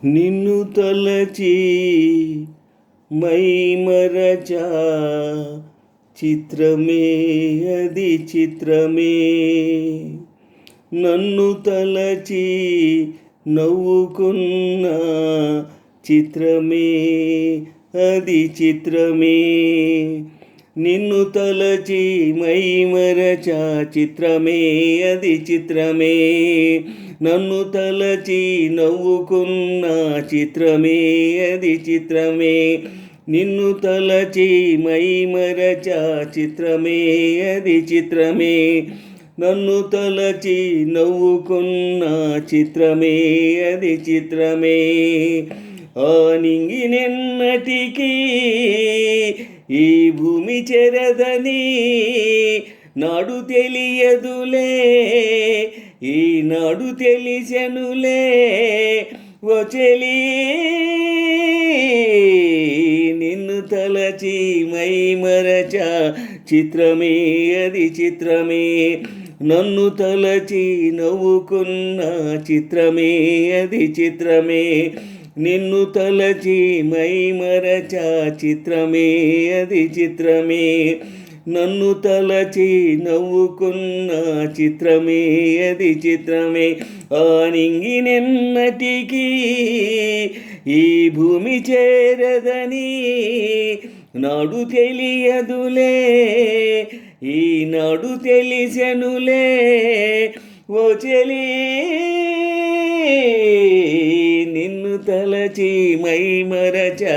నిన్ను తలచి మైమరచా చిత్రమే అది చిత్రమే. నన్ను తలచి నవ్వుకున్న చిత్రమే అది చిత్రమే. నిన్ను తలచి మైమరచా చిత్రమే అది చిత్రమే. నన్ను తలచి నవ్వుకున్న చిత్రమే అది చిత్రమే. నిన్ను తలచి మైమరచా చిత్రమే అది చిత్రమే. నన్ను తలచి నవ్వుకున్న చిత్రమే అది చిత్రమే. ఆ నింగినెన్నటికీ ఈ భూమి చెరదని నాడు తెలియదులే, ఈనాడు తెలిసెనులే ఓ చెలి. నిన్ను తలచి మైమరచా చిత్రమే అది చిత్రమే. నన్ను తలచి నవ్వుకున్న చిత్రమే అది చిత్రమే. నిన్ను తలచి మైమరచా చిత్రమే అది చిత్రమే. నన్ను తలచి నవ్వుకున్న చిత్రమే అది చిత్రమే. ఆ నింగినెన్నటికీ ఈ భూమి చేరదని నాడు తెలియదులే, ఈనాడు తెలిసెనులే ఓ చెలి. నిన్ను తలచి మైమరచా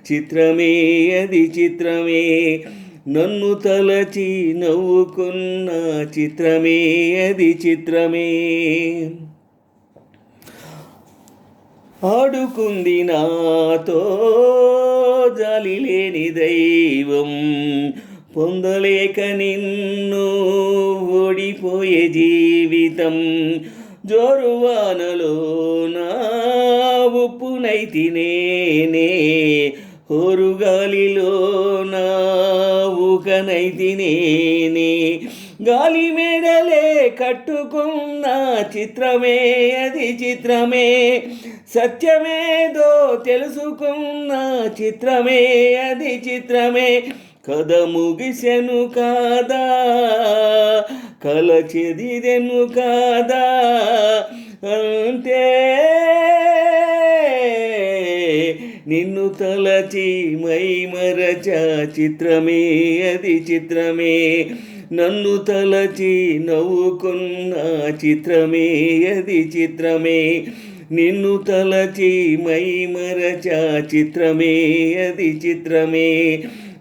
చిత్రమే అది చిత్రమే. నన్ను తలచి నవ్వుకున్న చిత్రమే అది చిత్రమే. ఆడుకుంది నాతో జాలి లేని దైవం, పొందలేక నిన్ను ఓడిపోయే జీవితం. జోరువానలో నా ఉప్పునైతి నేనే, హోరుగాలిలో నా ఊకనైతి నేనే. గాలి మేడలే కట్టుకున్న చిత్రమే అది చిత్రమే. సత్యమేదో తెలుసుకున్న చిత్రమే అది చిత్రమే. కథ ముగిసెను కాదా, కల చెదిరెను కాదా, అంతే. నిన్ను తలచి మైమరచా చిత్రమే అది చిత్రమే. నన్ను తలచి నవ్వుకున్న చిత్రమే అది చిత్రమే. నిన్ను తలచి మైమరచా చిత్రమే అది చిత్రమే.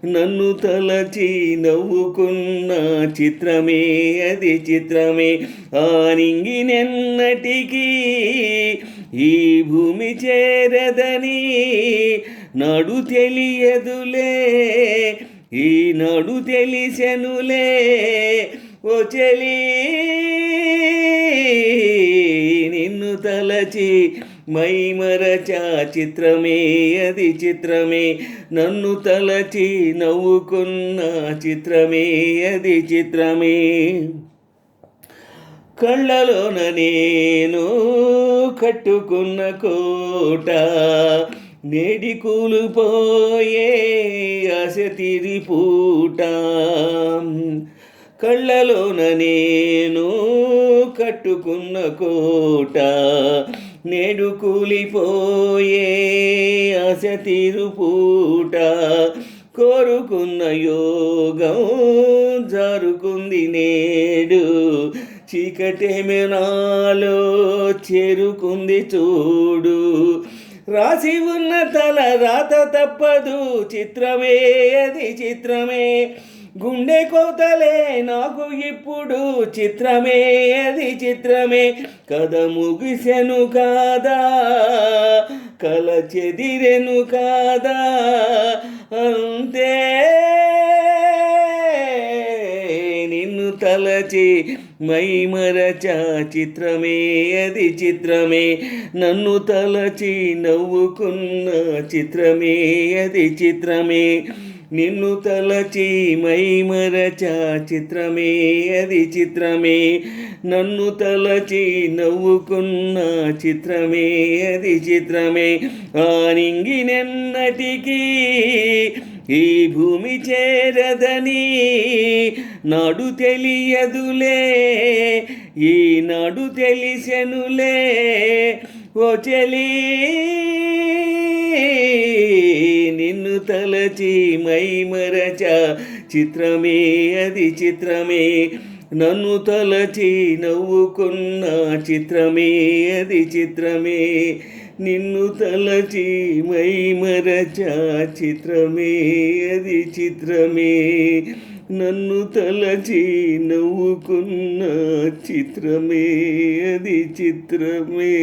నన్ను తలచి నవ్వుకున్న చిత్రమే అది చిత్రమే. ఆ నింగినెన్నటికీ ఈ భూమి చేరదని నాడు తెలియదులే, ఈనాడు తెలిసెనులే ఓ చెలి. నిన్ను తలచి మైమరచా చిత్రమే అది చిత్రమే. నన్ను తలచి నవ్వుకున్న చిత్రమే అది చిత్రమే. కళ్ళలోన నేను కట్టుకున్న కోట నేడి కూలిపోయే ఆశ తీరిపూట. కళ్ళలోన నేను కట్టుకున్న కోట నేడు కూలిపోయే ఆశ తీరుపూట. కోరుకున్న యోగం జారుకుంది నేడు, చీకటేమే నాలో చేరుకుంది చూడు. రాసి ఉన్న తల రాత తప్పదు చిత్రమే అది చిత్రమే. గుండె కోతలే నాకు ఇప్పుడు చిత్రమే అది చిత్రమే. కథ ముగిసెను కాదా, కల చెదిరెను కాదా, అంతే. నిన్ను తలచి మైమరచా చిత్రమే అది చిత్రమే. నన్ను తలచి నవ్వుకున్న చిత్రమే అది చిత్రమే. నిన్ను తలచి మైమరచా చిత్రమే అది చిత్రమే, నన్ను తలచి నవ్వుకున్న చిత్రమే అది చిత్రమే. ఆ నింగినెన్నటికీ ఈ భూమి చేరదని నాడు తెలియదులే, ఈనాడు తెలిసెనులే ఓ చెలి. నిన్ను తలచి మైమరచా చిత్రమే అది చిత్రమే, నన్ను తలచి నవ్వుకున్న చిత్రమే అది చిత్రమే. నిన్ను తలచి మైమరచా చిత్రమే అది చిత్రమే, నన్ను తలచి నవ్వుకున్న చిత్రమే అది చిత్రమే.